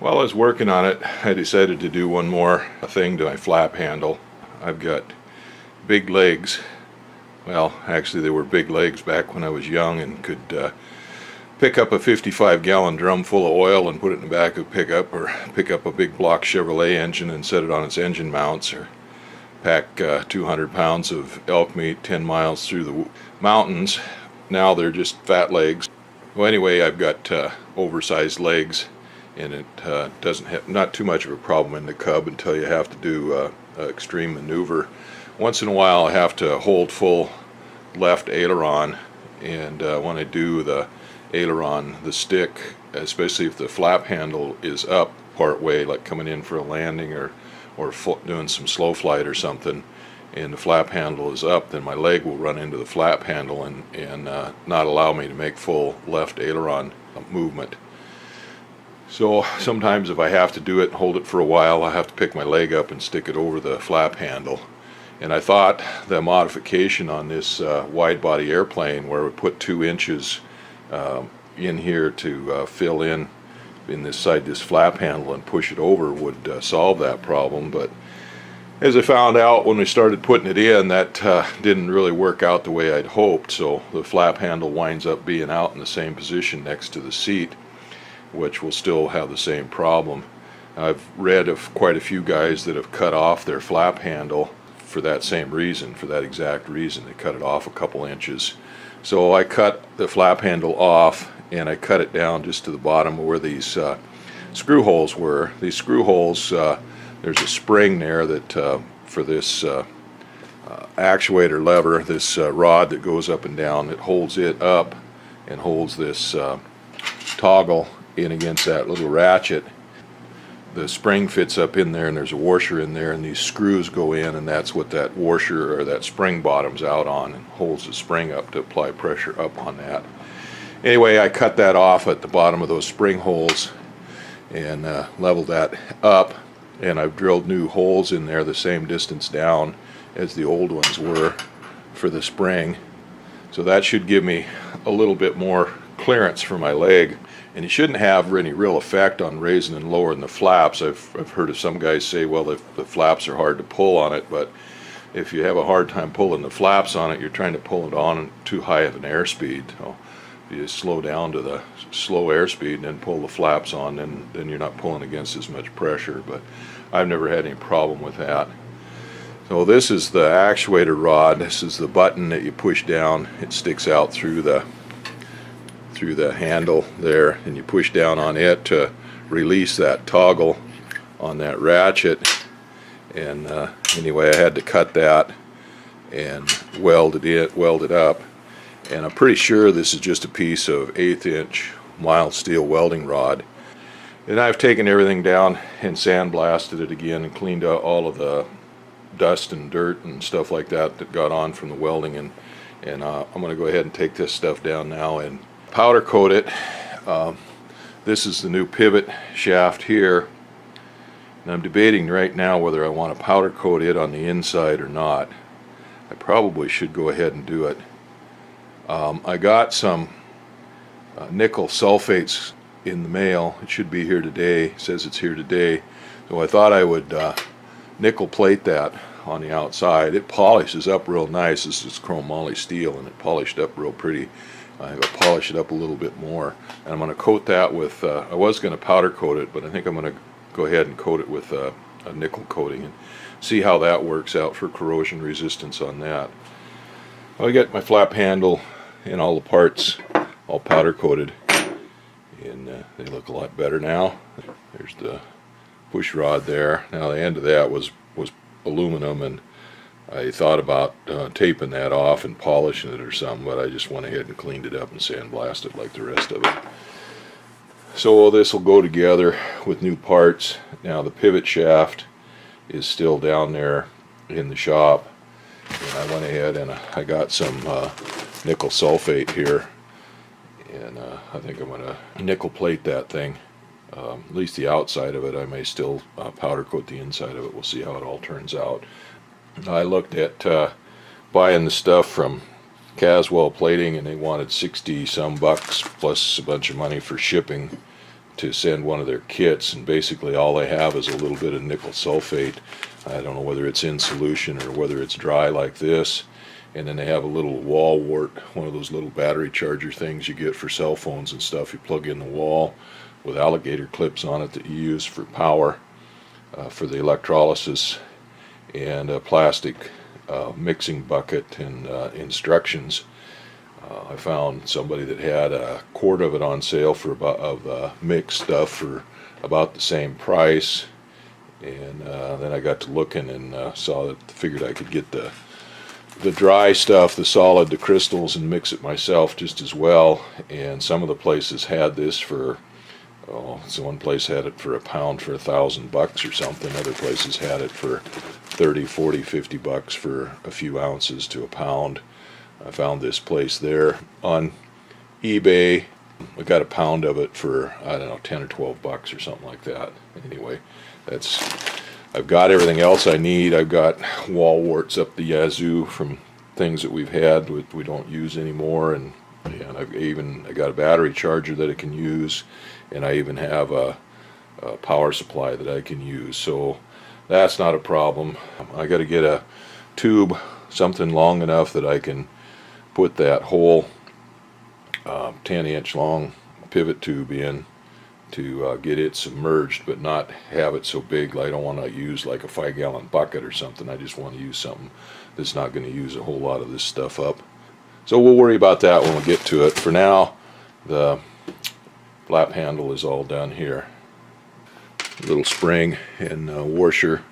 While I was working on it, I decided to do one more thing to my flap handle. I've got big legs. Well, actually they were big legs back when I was young and could pick up a 55-gallon drum full of oil and put it in the back of a pickup, or pick up a big block Chevrolet engine and set it on its engine mounts, or pack 200 pounds of elk meat 10 miles through the mountains. Now they're just fat legs. Well, anyway, I've got oversized legs, and it doesn't have not too much of a problem in the Cub until you have to do extreme maneuver. Once in a while I have to hold full left aileron, and when I do the aileron, the stick, especially if the flap handle is up part way, like coming in for a landing or doing some slow flight or something, and the flap handle is up, then my leg will run into the flap handle and not allow me to make full left aileron movement. So sometimes if I have to do it and hold it for a while, I have to pick my leg up and stick it over the flap handle. And I thought the modification on this wide body airplane, where we put 2 inches in here to fill in this side, this flap handle, and push it over, would solve that problem. But as I found out when we started putting it in, that didn't really work out the way I'd hoped. So the flap handle winds up being out in the same position next to the seat, which will still have the same problem. I've read of quite a few guys that have cut off their flap handle for that same reason, for that exact reason. They cut it off a couple inches. So I cut the flap handle off, and I cut it down just to the bottom where these screw holes were. These screw holes, there's a spring there that for this actuator lever, this rod that goes up and down, it holds it up and holds this toggle in against that little ratchet. The spring fits up in there, and there's a washer in there, and these screws go in, and that's what that washer or that spring bottoms out on, and holds the spring up to apply pressure up on that. Anyway, I cut that off at the bottom of those spring holes and leveled that up, and I've drilled new holes in there the same distance down as the old ones were for the spring. So that should give me a little bit more clearance for my leg, and it shouldn't have any real effect on raising and lowering the flaps. I've heard of some guys say, well, if the flaps are hard to pull on it, but if you have a hard time pulling the flaps on it, you're trying to pull it on too high of an airspeed. So if you slow down to the slow airspeed and then pull the flaps on, then you're not pulling against as much pressure. But I've never had any problem with that. So this is the actuator rod. This is the button that you push down. It sticks out through the handle there, and you push down on it to release that toggle on that ratchet. And anyway, I had to cut that and weld it up, and I'm pretty sure this is just a piece of 1/8 inch mild steel welding rod. And I've taken everything down and sandblasted it again and cleaned out all of the dust and dirt and stuff like that got on from the welding, and I'm going to go ahead and take this stuff down now and powder coat it. This is the new pivot shaft here, and I'm debating right now whether I want to powder coat it on the inside or not. I probably should go ahead and do it. I got some nickel sulfates in the mail. It should be here today. It says it's here today. So I thought I would nickel plate that on the outside. It polishes up real nice. This is chromoly steel, and it polished up real pretty. I'll polish it up a little bit more, and I'm going to coat that with, I was going to powder coat it, but I think I'm going to go ahead and coat it with a nickel coating and see how that works out for corrosion resistance on that. I got my flap handle and all the parts all powder coated, and they look a lot better now. There's the push rod there. Now the end of that was aluminum, and I thought about taping that off and polishing it or something, but I just went ahead and cleaned it up and sandblasted it like the rest of it. So this will go together with new parts. Now the pivot shaft is still down there in the shop, and I went ahead and I got some nickel sulfate here, and I think I'm going to nickel plate that thing, at least the outside of it. I may still powder coat the inside of it. We'll see how it all turns out. I looked at buying the stuff from Caswell Plating, and they wanted $60 some plus a bunch of money for shipping. to send one of their kits, and basically all they have is a little bit of nickel sulfate. I don't know whether it's in solution or whether it's dry like this. And then they have a little wall wart, one of those little battery charger things you get for cell phones and stuff. You plug in the wall with alligator clips on it that you use for power, for the electrolysis, and a plastic mixing bucket and instructions. I found somebody that had a quart of it on sale for about mixed stuff for about the same price, and then I got to looking and figured I could get the dry stuff, the solid, the crystals, and mix it myself just as well. And some of the places had this for, so one place had it for £1 for $1,000 or something. Other places had it for 30, 40, 50 bucks for a few ounces to £1. I found this place there on eBay. I got £1 of it for, I don't know, 10 or 12 bucks or something like that. Anyway, I've got everything else I need. I've got wall warts up the yazoo from things that we've had we don't use anymore, and I got a battery charger that I can use, and I even have a power supply that I can use, so that's not a problem. I got to get a tube, something long enough that I can put that whole 10-inch long pivot tube in to get it submerged, but not have it so big. I don't want to use like a 5-gallon bucket or something. I just want to use something that's not going to use a whole lot of this stuff up. So we'll worry about that when we get to it. For now, the flap handle is all done here. Little spring and washer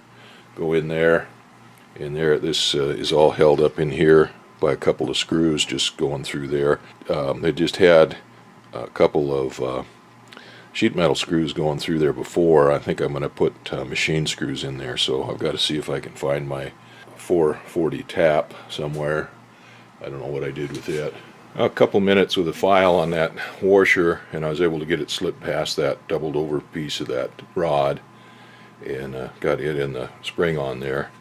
go in there. This is all held up in here by a couple of screws just going through there. They just had a couple of sheet metal screws going through there before. I think I'm going to put machine screws in there, so I've got to see if I can find my 440 tap somewhere. I don't know what I did with it. A couple minutes with a file on that washer, and I was able to get it slipped past that doubled over piece of that rod, and got it in the spring on there.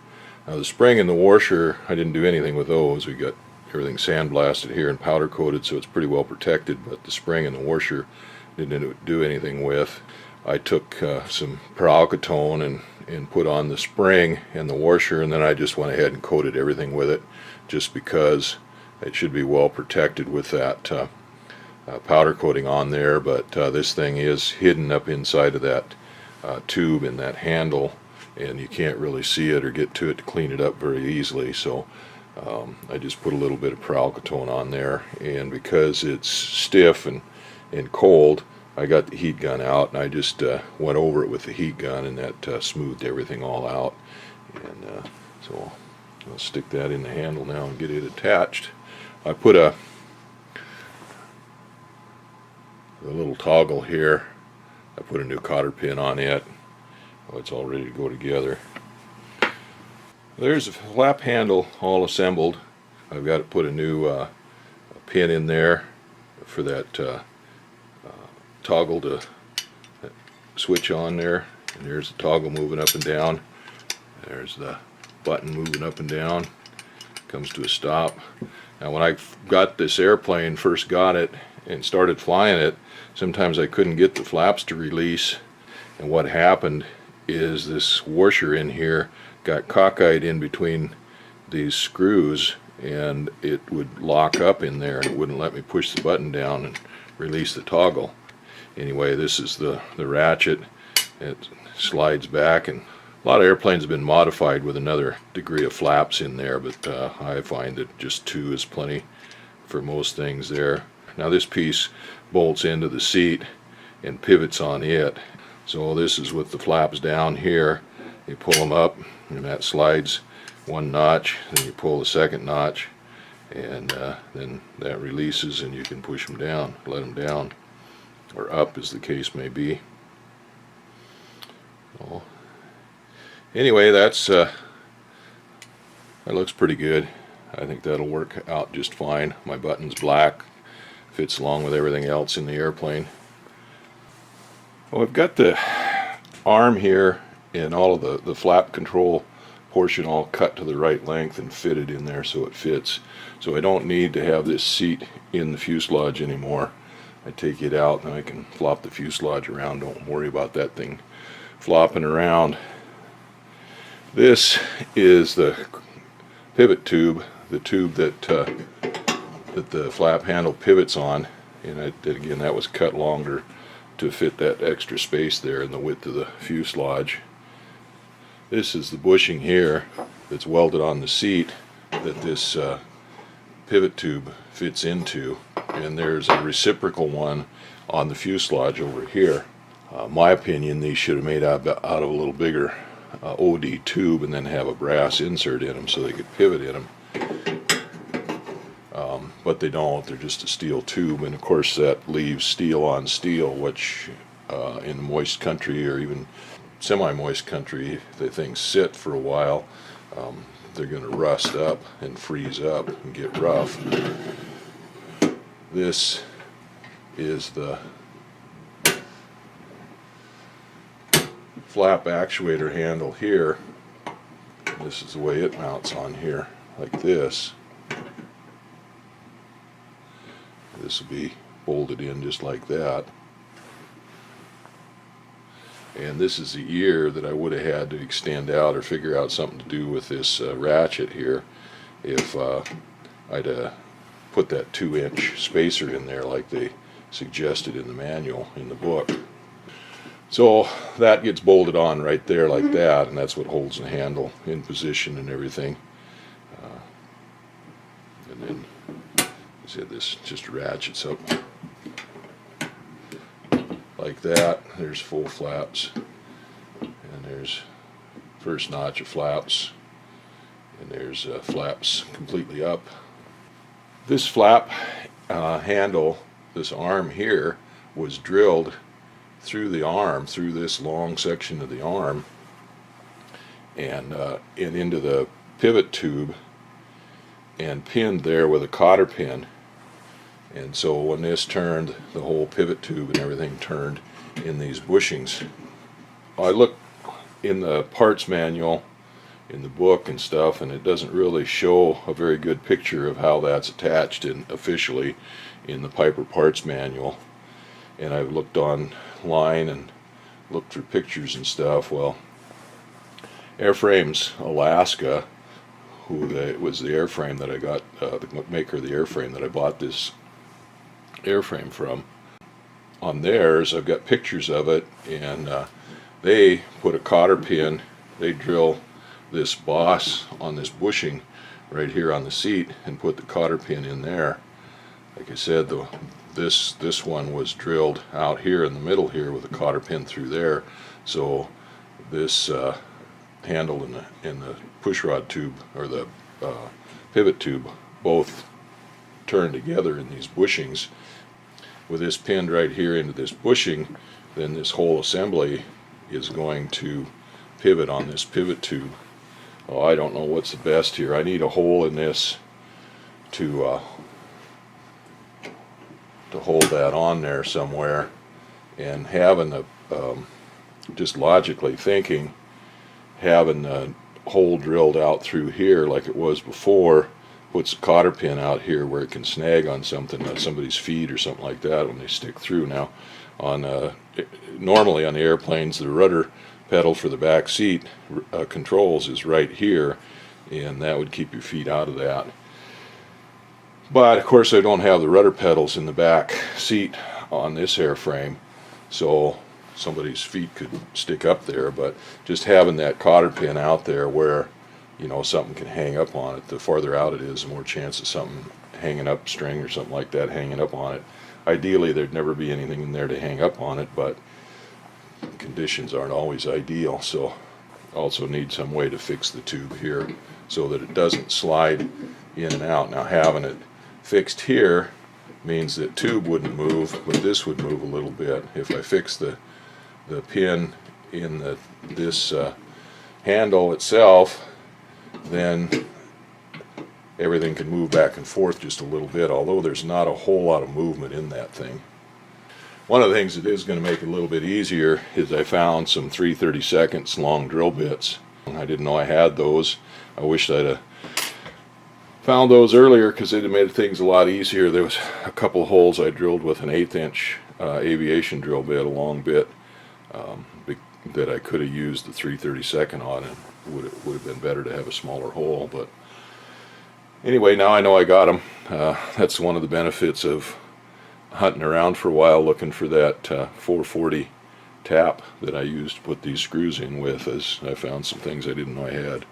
Now the spring and the washer, I didn't do anything with those. We got everything sandblasted here and powder coated, so it's pretty well protected, but the spring and the washer didn't do anything with. I took some peralkatone and put on the spring and the washer, and then I just went ahead and coated everything with it, just because it should be well protected with that powder coating on there. But this thing is hidden up inside of that tube and that handle, and you can't really see it or get to it to clean it up very easily. So I just put a little bit of peralkatone on there, and because it's stiff and cold, I got the heat gun out, and I just went over it with the heat gun, and that smoothed everything all out. And so I'll stick that in the handle now and get it attached. I put a little toggle here. I put a new cotter pin on it. Oh, it's all ready to go together. There's a flap handle all assembled. I've got to put a new pin in there for that toggle to switch on there. And there's the toggle moving up and down. There's the button moving up and down. Comes to a stop. Now when I got this airplane, first got it and started flying it, sometimes I couldn't get the flaps to release, and what happened is this washer in here got cockeyed in between these screws, and it would lock up in there and it wouldn't let me push the button down and release the toggle. Anyway, this is the ratchet. It slides back, and a lot of airplanes have been modified with another degree of flaps in there, but I find that just 2 is plenty for most things there. Now this piece bolts into the seat and pivots on it. So this is with the flaps down here. You pull them up, and that slides 1 notch. Then you pull the 2nd notch, and then that releases, and you can push them down, let them down, or up as the case may be. So, anyway, that looks pretty good. I think that'll work out just fine. My button's black, fits along with everything else in the airplane. Well, I've got the arm here and all of the flap control portion all cut to the right length and fitted in there so it fits. So I don't need to have this seat in the fuselage anymore. I take it out and I can flop the fuselage around. Don't worry about that thing flopping around. This is the pivot tube, the tube that the flap handle pivots on, and again that was cut longer to fit that extra space there in the width of the fuselage. This is the bushing here that's welded on the seat that this pivot tube fits into, and there's a reciprocal one on the fuselage over here. My opinion, these should have made out of a little bigger OD tube and then have a brass insert in them so they could pivot in them. But they don't, they're just a steel tube, and of course that leaves steel on steel, which in a moist country or even semi-moist country, if the things sit for a while, they're going to rust up and freeze up and get rough. This is the flap actuator handle here. This is the way it mounts on here, like this. This will be bolted in just like that. And this is the ear that I would have had to extend out or figure out something to do with this ratchet here if I'd put that 2-inch spacer in there like they suggested in the manual in the book. So that gets bolted on right there like that, and that's what holds the handle in position and everything. And then see, this just ratchets up like that. There's full flaps, and there's first notch of flaps, and there's flaps completely up. This flap handle, this arm here, was drilled through the arm, through this long section of the arm, and into the pivot tube, and pinned there with a cotter pin. And so when this turned, the whole pivot tube and everything turned in these bushings. I looked in the parts manual, in the book and stuff, and it doesn't really show a very good picture of how that's attached officially in the Piper parts manual. And I've looked online and looked for pictures and stuff. Well, Airframes Alaska, it was the airframe that I got, the maker of the airframe that I bought this airframe from. On theirs, I've got pictures of it, and they put a cotter pin, they drill this boss on this bushing right here on the seat and put the cotter pin in there. Like I said, this one was drilled out here in the middle here with a cotter pin through there, so this handle and the push rod tube, or the pivot tube, both turn together in these bushings. With this pinned right here into this bushing, then this whole assembly is going to pivot on this pivot tube. Oh, I don't know what's the best here. I need a hole in this to hold that on there somewhere, and having the just logically thinking, having the hole drilled out through here like it was before puts a cotter pin out here where it can snag on something, somebody's feet or something like that when they stick through. Now, normally on the airplanes, the rudder pedal for the back seat controls is right here, and that would keep your feet out of that. But of course I don't have the rudder pedals in the back seat on this airframe, so somebody's feet could stick up there. But just having that cotter pin out there where, you know, something can hang up on it, the farther out it is, the more chance of something hanging up, string or something like that hanging up on it. Ideally there'd never be anything in there to hang up on it, but conditions aren't always ideal, so also need some way to fix the tube here so that it doesn't slide in and out. Now, having it fixed here means that tube wouldn't move, but this would move a little bit. If I fix the pin in this handle itself, then everything can move back and forth just a little bit, although there's not a whole lot of movement in that thing. One of the things that is going to make it a little bit easier is I found some 3/32 long drill bits. I didn't know I had those. I wished I'd have Found those earlier because it made things a lot easier. There was a couple holes I drilled with an 1/8 inch aviation drill bit, a long bit, that I could have used the 3/32 on, and would have been better to have a smaller hole. But anyway, now I know I got them. That's one of the benefits of hunting around for a while looking for that 440 tap that I used to put these screws in with, as I found some things I didn't know I had.